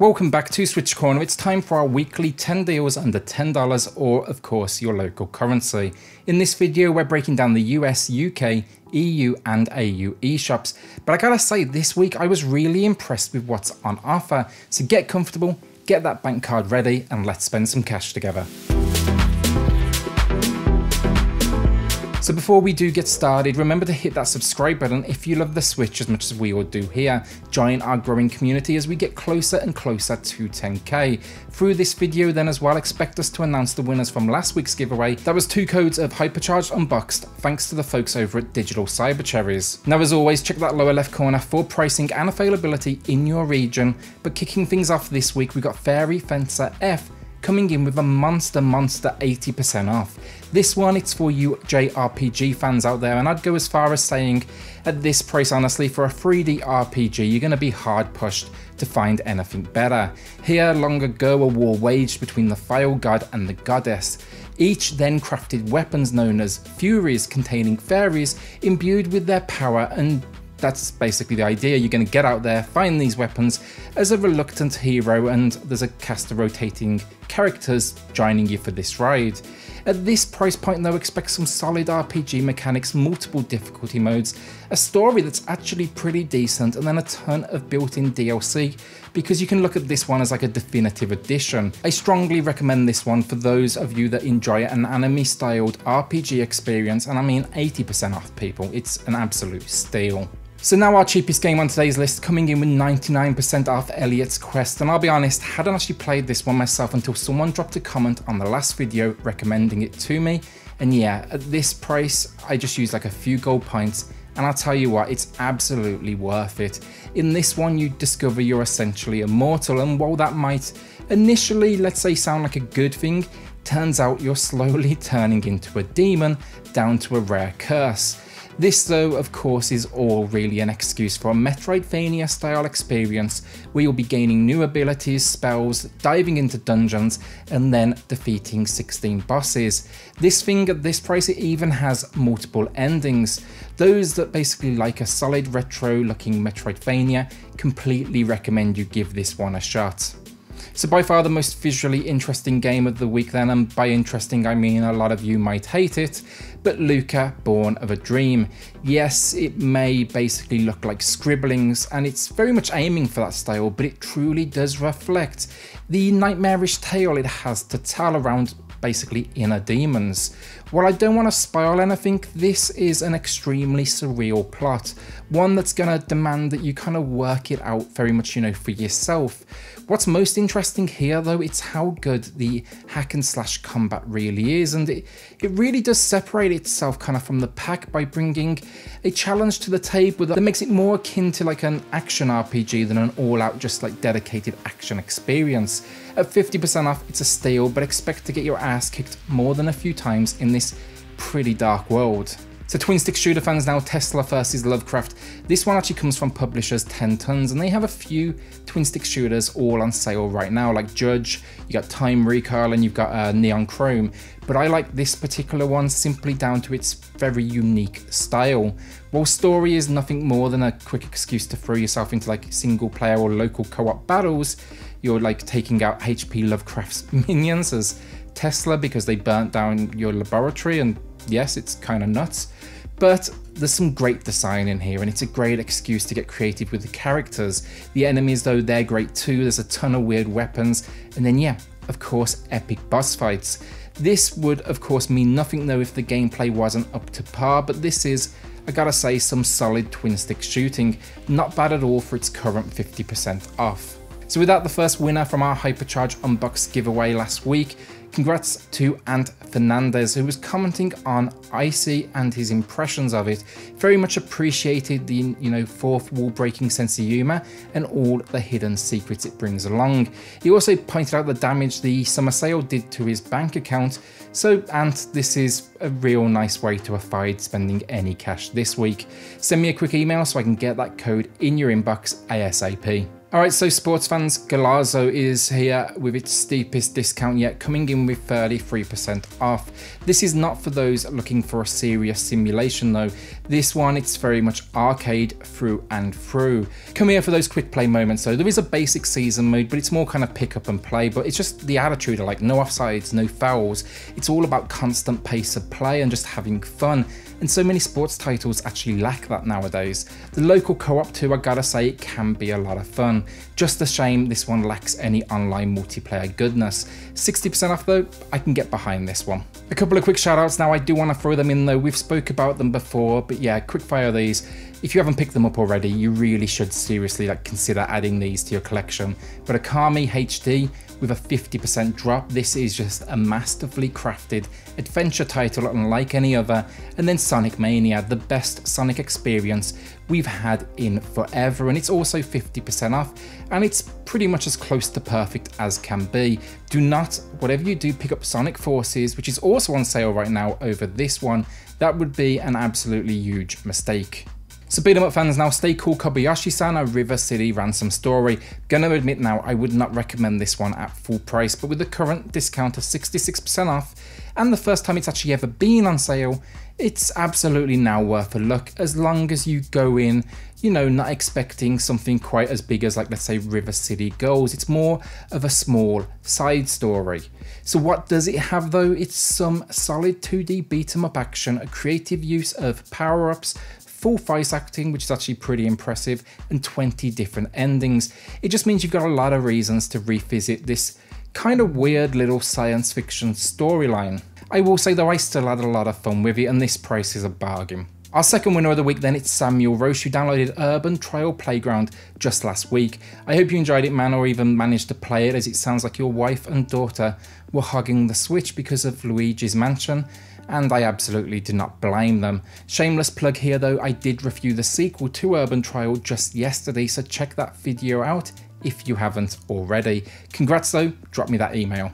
Welcome back to SwitchCorner. It's time for our weekly 10 deals under $10 or of course your local currency. In this video we're breaking down the US, UK, EU and AU eShops, but I gotta say this week I was really impressed with what's on offer, so get comfortable, get that bank card ready and let's spend some cash together. So before we do get started, remember to hit that subscribe button if you love the Switch as much as we all do here. Join our growing community as we get closer and closer to 10k. Through this video then as well, expect us to announce the winners from last week's giveaway. That was 2 codes of Hypercharge Unboxed, thanks to the folks over at Digital Cyber Cherries. Now as always, check that lower left corner for pricing and availability in your region. But kicking things off this week, we got Fairy Fencer F coming in with a monster 80% off. This one, it's for you JRPG fans out there, and I'd go as far as saying at this price, honestly, for a 3D RPG, you're going to be hard pushed to find anything better. Here, long ago, a war waged between the Fire God and the Goddess. Each then crafted weapons known as Furies, containing fairies imbued with their power, and that's basically the idea. You're going to get out there, find these weapons as a reluctant hero, and there's a cast of rotating characters joining you for this ride. At this price point though, expect some solid RPG mechanics, multiple difficulty modes, a story that's actually pretty decent, and then a ton of built-in DLC, because you can look at this one as like a definitive edition. I strongly recommend this one for those of you that enjoy an anime-styled RPG experience, and I mean 80% off, people. It's an absolute steal. So now our cheapest game on today's list, coming in with 99% off Elliot Quest, and I'll be honest, hadn't actually played this one myself until someone dropped a comment on the last video recommending it to me, and yeah, at this price I just used like a few gold points, and I'll tell you what, it's absolutely worth it. In this one you discover you're essentially immortal, and while that might initially, let's say, sound like a good thing, turns out you're slowly turning into a demon down to a rare curse. This though, of course, is all really an excuse for a Metroidvania style experience where you'll be gaining new abilities, spells, diving into dungeons, and then defeating 16 bosses. This thing at this price, it even has multiple endings. Those that basically like a solid retro looking Metroidvania completely recommend you give this one a shot. So by far the most visually interesting game of the week then, and by interesting I mean a lot of you might hate it, but Luca, Born of a Dream. Yes, it may basically look like scribblings, and it's very much aiming for that style, but it truly does reflect the nightmarish tale it has to tell around basically inner demons. While I don't want to spoil anything, this is an extremely surreal plot, one that's going to demand that you kind of work it out very much, for yourself. What's most interesting here though, it's how good the hack and slash combat really is, and it really does separate itself kind of from the pack by bringing a challenge to the table that makes it more akin to like an action RPG than an all-out just like dedicated action experience. At 50% off, it's a steal, but expect to get your ass kicked more than a few times in this pretty dark world. So twin stick shooter fans now, Tesla versus Lovecraft. This one actually comes from publishers 10 Tons, and they have a few twin stick shooters all on sale right now, like Judge, you got Time Recoil, and you've got Neon Chrome. But I like this particular one simply down to its very unique style. While story is nothing more than a quick excuse to throw yourself into like single player or local co-op battles, you're like taking out HP Lovecraft's minions as Tesla because they burnt down your laboratory, and yes, it's kind of nuts, but there's some great design in here, and it's a great excuse to get creative with the characters. The enemies though, they're great too. There's a ton of weird weapons, and then yeah, of course, epic boss fights. This would of course mean nothing though if the gameplay wasn't up to par, but this is, I gotta say, some solid twin stick shooting. Not bad at all for its current 50% off. So with that, the first winner from our Hypercharge Unboxed giveaway last week. Congrats to Ant Fernandez, who was commenting on Icy and his impressions of it. Very much appreciated the, fourth wall breaking sense of humor and all the hidden secrets it brings along. He also pointed out the damage the summer sale did to his bank account. So Ant, this is a real nice way to avoid spending any cash this week. Send me a quick email so I can get that code in your inbox ASAP. Alright, so sports fans, Galasso is here with its steepest discount yet, coming in with 33% off. This is not for those looking for a serious simulation though. This one, it's very much arcade through and through. Come here for those quick play moments though. There is a basic season mode, but it's more kind of pick up and play, but it's just the attitude of like no offsides, no fouls. It's all about constant pace of play and just having fun. And so many sports titles actually lack that nowadays. The local co-op too, I gotta say, it can be a lot of fun. Just a shame this one lacks any online multiplayer goodness. 60% off though, I can get behind this one. A couple of quick shout outs now, I do want to throw them in though, we've spoke about them before, but yeah, quick fire these. If you haven't picked them up already, you really should seriously consider adding these to your collection. But Akami HD with a 50% drop, this is just a masterfully crafted adventure title unlike any other. And then Sonic Mania, the best Sonic experience we've had in forever, and it's also 50% off, and it's pretty much as close to perfect as can be. Do not, whatever you do, pick up Sonic Forces, which is also on sale right now, over this one. That would be an absolutely huge mistake. So beat 'em up fans now, stay cool. Kobayashisan, a River City ransom story. Gonna admit now, I would not recommend this one at full price, but with the current discount of 66% off, and the first time it's actually ever been on sale, it's absolutely now worth a look, as long as you go in, you know, not expecting something quite as big as, like, let's say River City goes. It's more of a small side story. So what does it have though? It's some solid 2D beat 'em up action, a creative use of power-ups, full voice acting, which is actually pretty impressive, and 20 different endings. It just means you've got a lot of reasons to revisit this kind of weird little science fiction storyline. I will say though, I still had a lot of fun with it, and this price is a bargain. Our second winner of the week then, it's Samuel Roche, who downloaded Urban Trail Playground just last week. I hope you enjoyed it, man, or even managed to play it, as it sounds like your wife and daughter were hogging the Switch because of Luigi's Mansion, and I absolutely do not blame them. Shameless plug here though, I did review the sequel to Urban Trail just yesterday, so check that video out if you haven't already. Congrats though, drop me that email.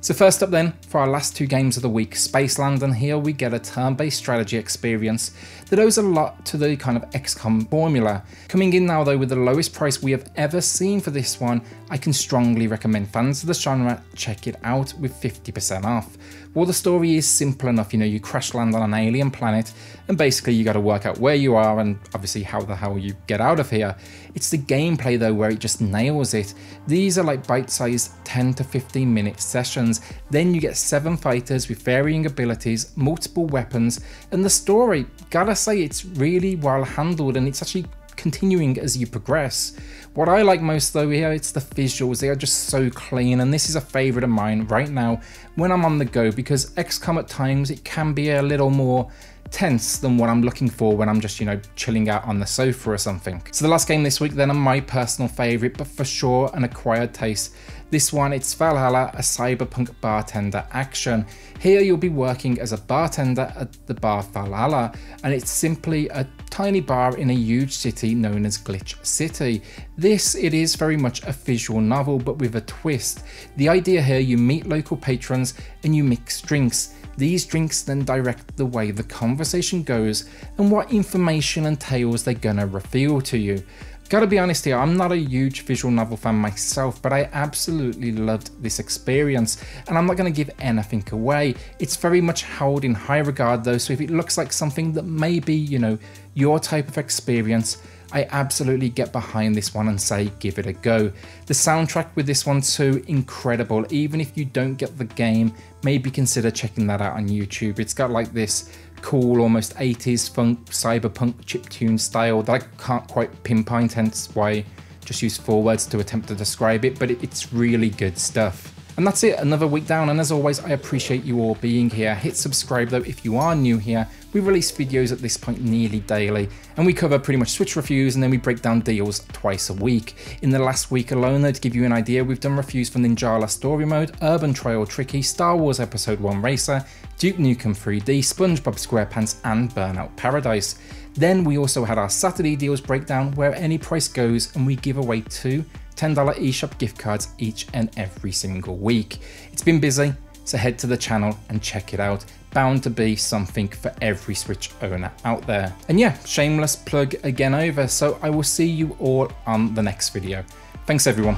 So first up then, for our last two games of the week, Spaceland, and here we get a turn-based strategy experience that owes a lot to the kind of XCOM formula. Coming in now though with the lowest price we have ever seen for this one, I can strongly recommend fans of the genre check it out with 50% off. Well, the story is simple enough, you know, you crash land on an alien planet and basically you got to work out where you are and obviously how the hell you get out of here. It's the gameplay though where it just nails it. These are like bite-sized 10 to 15 minute sessions. Then you get 7 fighters with varying abilities, multiple weapons, and the story, gotta say, it's really well handled, and it's actually continuing as you progress. What I like most though here, it's the visuals. They are just so clean, and this is a favourite of mine right now when I'm on the go, because XCOM at times it can be a little more tense than what I'm looking for when I'm just, you know, chilling out on the sofa or something. So the last game this week then, are my personal favourite, but for sure an acquired taste. This one, it's Valhalla, a cyberpunk bartender action. Here you'll be working as a bartender at the bar Valhalla, and it's simply a tiny bar in a huge city known as Glitch City. It is very much a visual novel, but with a twist. The idea here, you meet local patrons and you mix drinks. These drinks then direct the way the conversation goes and what information and tales they're gonna reveal to you. Gotta be honest here, I'm not a huge visual novel fan myself, but I absolutely loved this experience, and I'm not gonna give anything away. It's very much held in high regard though, so if it looks like something that may be, you know, your type of experience, I absolutely get behind this one and say give it a go. The soundtrack with this one too, incredible. Even if you don't get the game, maybe consider checking that out on YouTube. It's got like this cool, almost 80s funk, cyberpunk chiptune style that I can't quite pinpoint, hence why I just use 4 words to attempt to describe it, but it's really good stuff. And that's it, another week down, and as always, I appreciate you all being here. Hit subscribe though if you are new here. We release videos at this point nearly daily, and we cover pretty much Switch reviews, and then we break down deals twice a week. In the last week alone though, to give you an idea, we've done reviews for Ninjala Story Mode, Urban Trail Tricky, Star Wars Episode 1 Racer, Duke Nukem 3D, SpongeBob SquarePants, and Burnout Paradise. Then we also had our Saturday deals breakdown, where any price goes, and we give away 2 $10 eShop gift cards each and every single week. It's been busy, so head to the channel and check it out. Bound to be something for every Switch owner out there. And yeah, shameless plug again over, so I will see you all on the next video. Thanks everyone.